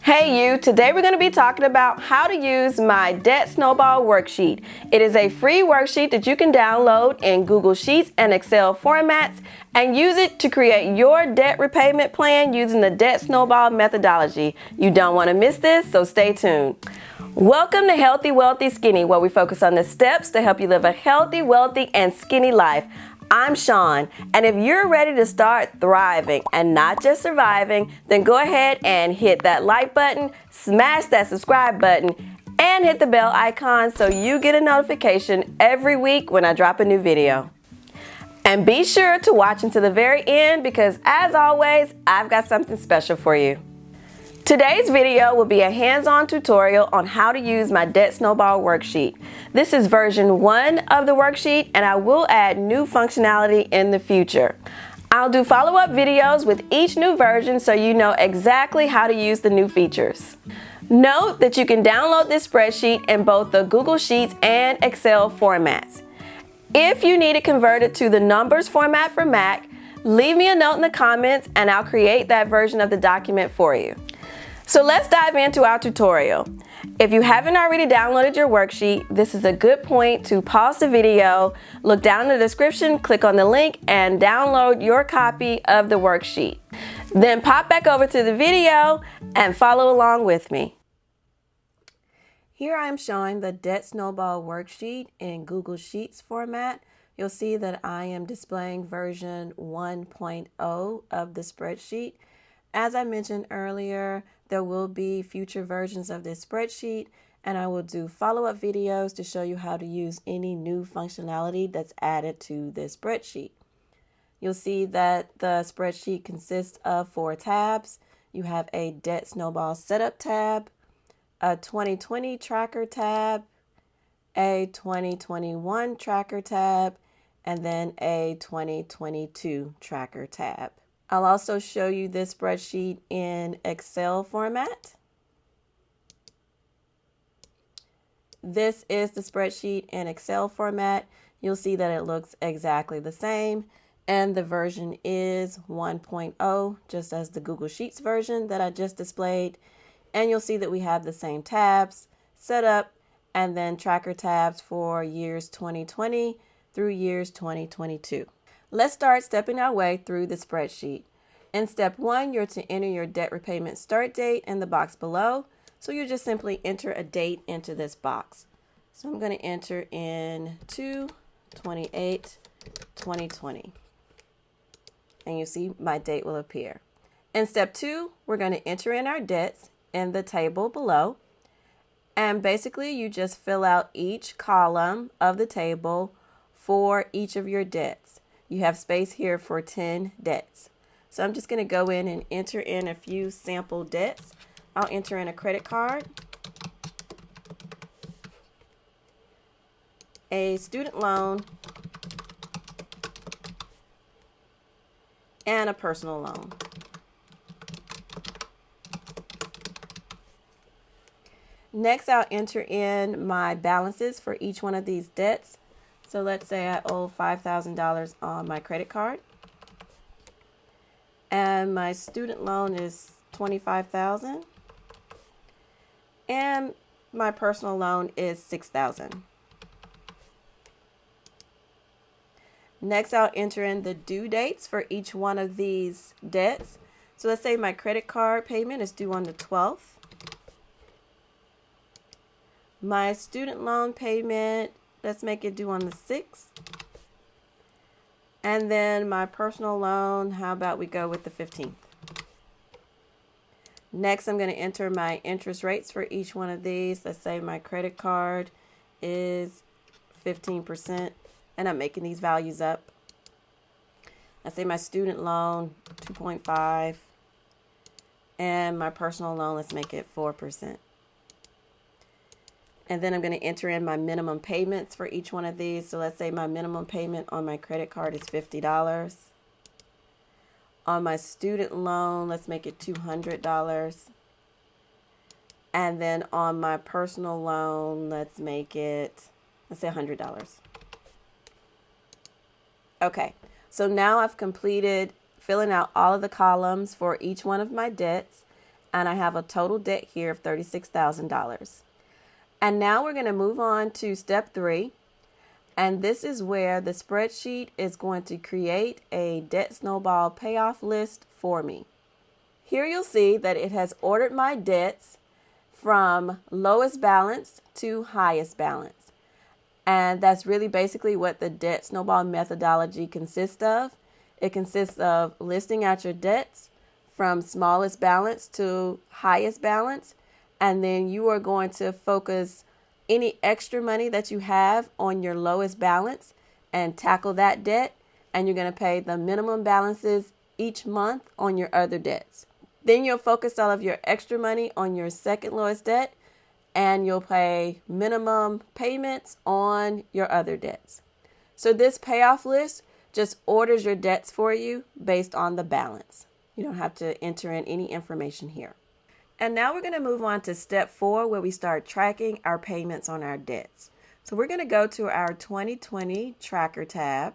Hey you, today we're going to be talking about how to use my Debt Snowball worksheet. It is a free worksheet that you can download in Google Sheets and Excel formats and use it to create your debt repayment plan using the Debt Snowball methodology. You don't want to miss this, so stay tuned. Welcome to Healthy, Wealthy, Skinny, where we focus on the steps to help you live a healthy, wealthy, and skinny life. I'm Sean, and if you're ready to start thriving and not just surviving, then go ahead and hit that like button, smash that subscribe button, and hit the bell icon so you get a notification every week when I drop a new video. And be sure to watch until the very end because, as always, I've got something special for you. Today's video will be a hands-on tutorial on how to use my Debt Snowball worksheet. This is version 1 of the worksheet, and I will add new functionality in the future. I'll do follow-up videos with each new version so you know exactly how to use the new features. Note that you can download this spreadsheet in both the Google Sheets and Excel formats. If you need it converted to the numbers format for Mac, leave me a note in the comments and I'll create that version of the document for you. So let's dive into our tutorial. If you haven't already downloaded your worksheet, this is a good point to pause the video, look down in the description, click on the link, and download your copy of the worksheet. Then pop back over to the video and follow along with me. Here I am showing the Debt Snowball worksheet in Google Sheets format. You'll see that I am displaying version 1.0 of the spreadsheet. As I mentioned earlier, there will be future versions of this spreadsheet, and I will do follow-up videos to show you how to use any new functionality that's added to this spreadsheet. You'll see that the spreadsheet consists of 4 tabs. You have a Debt Snowball Setup tab, a 2020 Tracker tab, a 2021 Tracker tab, and then a 2022 Tracker tab. I'll also show you this spreadsheet in Excel format. This is the spreadsheet in Excel format. You'll see that it looks exactly the same, and the version is 1.0, just as the Google Sheets version that I just displayed. And you'll see that we have the same tabs, setup, and then tracker tabs for years 2020 through years 2022. Let's start stepping our way through the spreadsheet. In step 1, you're to enter your debt repayment start date in the box below. So you just simply enter a date into this box. So I'm going to enter in 2/28/2020. And you see my date will appear. In step 2, we're going to enter in our debts in the table below. And basically you just fill out each column of the table for each of your debts. You have space here for 10 debts. So I'm just going to go in and enter in a few sample debts. I'll enter in a credit card, a student loan, and a personal loan. Next, I'll enter in my balances for each one of these debts. So let's say I owe $5,000 on my credit card. And my student loan is $25,000. And my personal loan is $6,000. Next, I'll enter in the due dates for each one of these debts. So let's say my credit card payment is due on the 12th. My student loan payment, let's make it due on the 6th. And then my personal loan, how about we go with the 15th? Next, I'm going to enter my interest rates for each one of these. Let's say my credit card is 15%, and I'm making these values up. Let's say my student loan, 2.5, and my personal loan, let's make it 4%. And then I'm going to enter in my minimum payments for each one of these. So let's say my minimum payment on my credit card is $50. On my student loan, let's make it $200. And then on my personal loan, let's say $100. Okay, so now I've completed filling out all of the columns for each one of my debts. and I have a total debt here of $36,000. And now we're going to move on to step 3. And this is where the spreadsheet is going to create a debt snowball payoff list for me. Here you'll see that it has ordered my debts from lowest balance to highest balance. And that's really basically what the debt snowball methodology consists of. It consists of listing out your debts from smallest balance to highest balance. And then you are going to focus any extra money that you have on your lowest balance and tackle that debt. And you're going to pay the minimum balances each month on your other debts. Then you'll focus all of your extra money on your second lowest debt, and you'll pay minimum payments on your other debts. So this payoff list just orders your debts for you based on the balance. You don't have to enter in any information here. And now we're going to move on to step 4, where we start tracking our payments on our debts. So we're going to go to our 2020 tracker tab.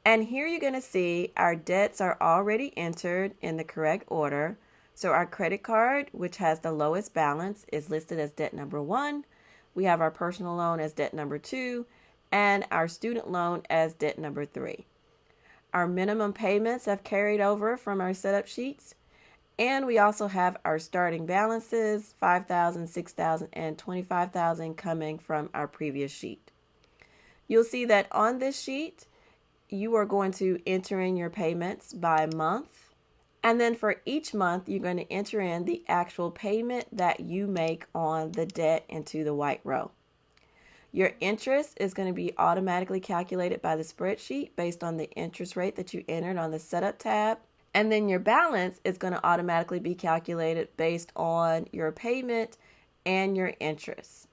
And here you're going to see our debts are already entered in the correct order. So our credit card, which has the lowest balance, is listed as debt number 1. We have our personal loan as debt number 2, and our student loan as debt number 3. Our minimum payments have carried over from our setup sheets. And we also have our starting balances, $5,000, $6,000, and $25,000 coming from our previous sheet. You'll see that on this sheet, you are going to enter in your payments by month. And then for each month, you're going to enter in the actual payment that you make on the debt into the white row. Your interest is going to be automatically calculated by the spreadsheet based on the interest rate that you entered on the setup tab. And then your balance is going to automatically be calculated based on your payment and your interest.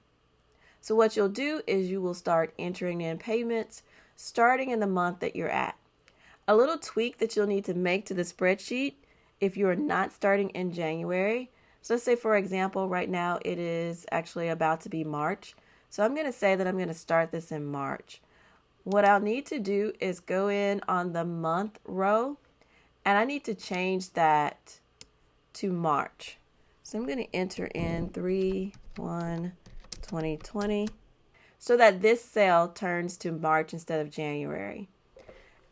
So what you'll do is you will start entering in payments starting in the month that you're at. A little tweak that you'll need to make to the spreadsheet if you're not starting in January. So let's say, for example, right now it is actually about to be March. So I'm going to say that I'm going to start this in March. What I'll need to do is go in on the month row, and I need to change that to March. So I'm going to enter in 3/1/2020 so that this cell turns to March instead of January.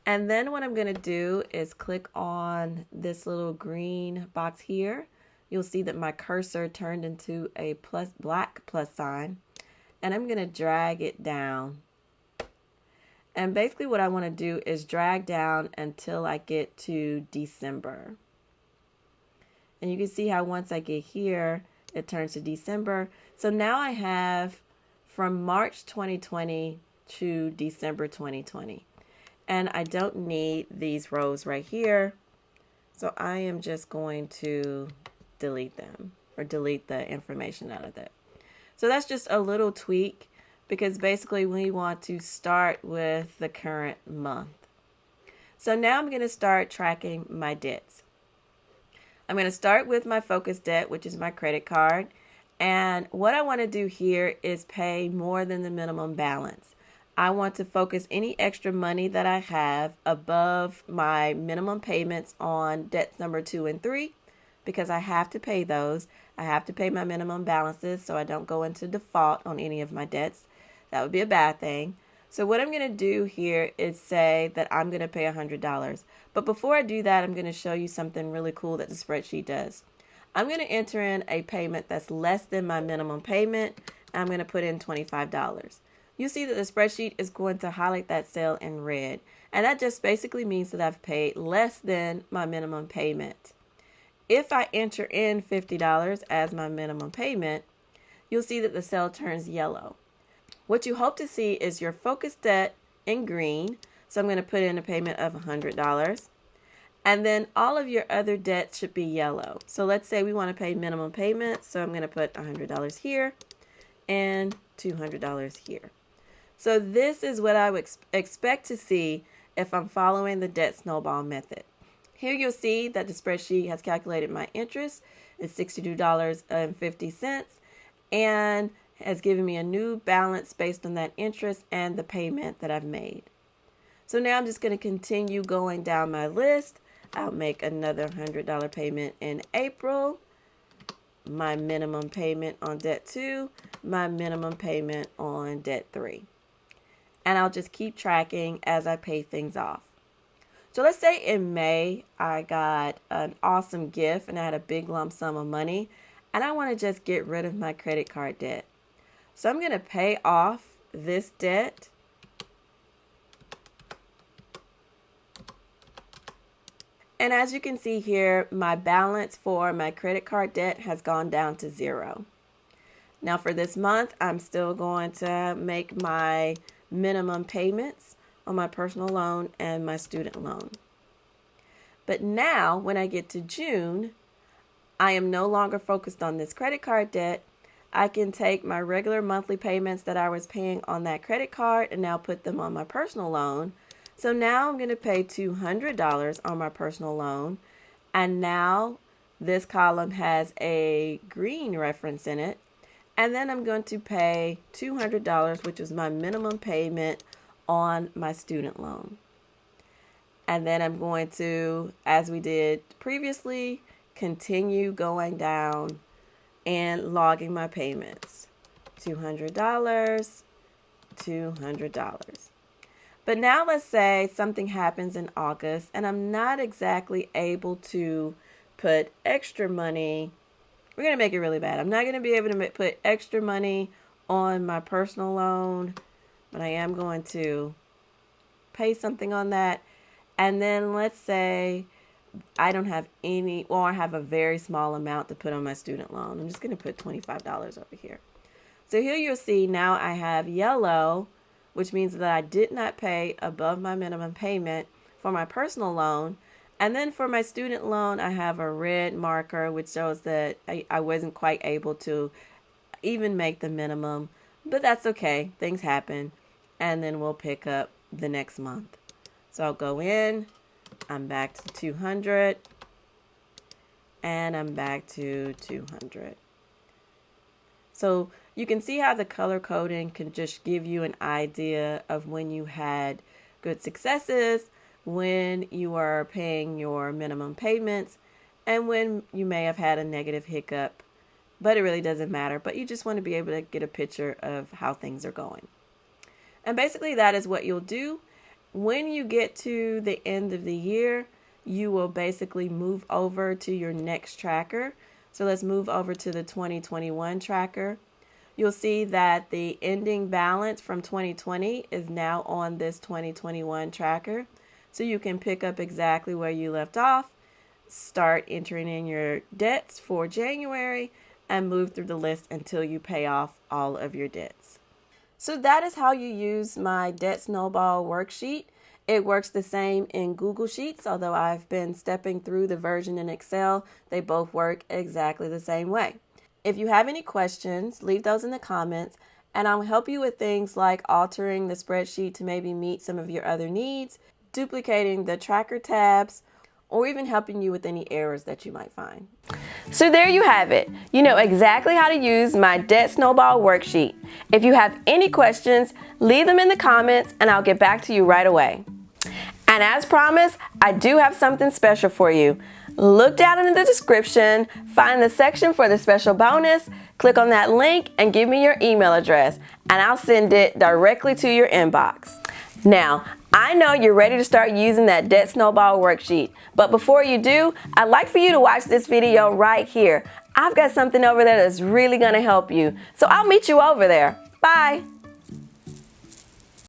And then what I'm going to do is click on this little green box here. You'll see that my cursor turned into a black plus sign. And I'm going to drag it down. And basically what I want to do is drag down until I get to December. And you can see how once I get here, it turns to December. So now I have from March 2020 to December 2020. And I don't need these rows right here. So I am just going to delete them, or delete the information out of that. So that's just a little tweak, because basically we want to start with the current month. So now I'm going to start tracking my debts. I'm going to start with my focus debt, which is my credit card. And what I want to do here is pay more than the minimum balance. I want to focus any extra money that I have above my minimum payments on debts number 2 and 3, because I have to pay those. I have to pay my minimum balances so I don't go into default on any of my debts. That would be a bad thing. So what I'm going to do here is say that I'm going to pay $100. But before I do that, I'm going to show you something really cool that the spreadsheet does. I'm going to enter in a payment that's less than my minimum payment. I'm going to put in $25. You see that the spreadsheet is going to highlight that cell in red. And that just basically means that I've paid less than my minimum payment. If I enter in $50 as my minimum payment, you'll see that the cell turns yellow. What you hope to see is your focus debt in green. So I'm going to put in a payment of $100. And then all of your other debts should be yellow. So let's say we want to pay minimum payments. So I'm going to put $100 here and $200 here. So this is what I would expect to see if I'm following the debt snowball method. Here you'll see that the spreadsheet has calculated my interest. It's $62.50 and has given me a new balance based on that interest and the payment that I've made. So now I'm just going to continue going down my list I'll make another $100 payment in April, my minimum payment on debt 2, my minimum payment on debt 3. And I'll just keep tracking as I pay things off. So let's say in May, I got an awesome gift and I had a big lump sum of money and I want to just get rid of my credit card debt. So I'm going to pay off this debt. And as you can see here, my balance for my credit card debt has gone down to 0. Now for this month, I'm still going to make my minimum payments on my personal loan and my student loan. But now when I get to June, I am no longer focused on this credit card debt. I can take my regular monthly payments that I was paying on that credit card and now put them on my personal loan. So now I'm going to pay $200 on my personal loan, and now this column has a green reference in it, and then I'm going to pay $200, which is my minimum payment on my student loan. And then I'm going to, as we did previously, continue going down and logging my payments. $200, $200. But now let's say something happens in August and I'm not exactly able to put extra money. We're going to make it really bad. I'm not going to be able to put extra money on my personal loan, but I am going to pay something on that. And then let's say I don't have any, or I have a very small amount to put on my student loan. I'm just going to put $25 over here. So here you'll see now I have yellow, which means that I did not pay above my minimum payment for my personal loan. And then for my student loan, I have a red marker, which shows that I wasn't quite able to even make the minimum, but that's okay. Things happen. And then we'll pick up the next month. So I'll go in, I'm back to 200, and I'm back to 200. So you can see how the color coding can just give you an idea of when you had good successes, when you are paying your minimum payments, and when you may have had a negative hiccup. But it really doesn't matter. But you just want to be able to get a picture of how things are going. And basically that is what you'll do. When you get to the end of the year, you will basically move over to your next tracker. So let's move over to the 2021 tracker. You'll see that the ending balance from 2020 is now on this 2021 tracker. So you can pick up exactly where you left off, start entering in your debts for January, and move through the list until you pay off all of your debts. So that is how you use my Debt Snowball worksheet. It works the same in Google Sheets, although I've been stepping through the version in Excel. They both work exactly the same way. If you have any questions, leave those in the comments, and I'll help you with things like altering the spreadsheet to maybe meet some of your other needs, duplicating the tracker tabs, or even helping you with any errors that you might find. So there you have it. You know exactly how to use my Debt Snowball worksheet. If you have any questions, leave them in the comments and I'll get back to you right away. And as promised, I do have something special for you. Look down in the description, find the section for the special bonus, click on that link and give me your email address and I'll send it directly to your inbox. Now, I know you're ready to start using that Debt Snowball worksheet, but before you do, I'd like for you to watch this video right here. I've got something over there that's really going to help you, so I'll meet you over there. Bye!